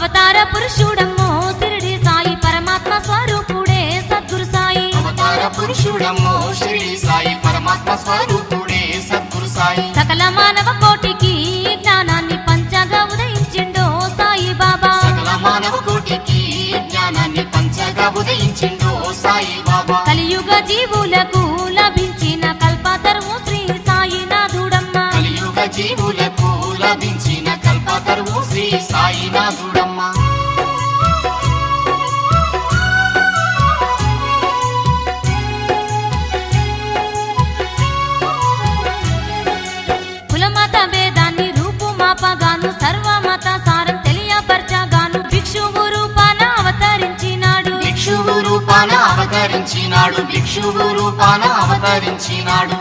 అవతార పురుషుడమ్మో షిరిడి సాయి పరమాత్మ స్వరూపుడే సద్గురు సాయి అవతార పురుషుడమ్మో షిరిడి సాయి పరమాత్మ స్వరూపుడే సద్గురు సాయి సకల మానవ కోటికి జ్ఞానాన్ని పంచగా ఉదయించిండో సాయి బాబా సకల మానవ కోటికి జ్ఞానాన్ని పంచగా ఉదయించిండో సాయి బాబా కలియుగ జీవులకు లభించిన కల్పతరువు శ్రీ సాయినాథుడమ్మ కలియుగ జీవులకు లభించిన కల్పతరువు శ్రీ సాయినాథుడమ్మ కులమత భేదాన్ని రూపుమాపగాను సర్వమత సారం తెలియపరచగాను భిక్షువు రూపాన అవతరించినాడు భిక్షువు రూపాన అవతరించినాడు భిక్షువు రూపాన అవతరించినాడు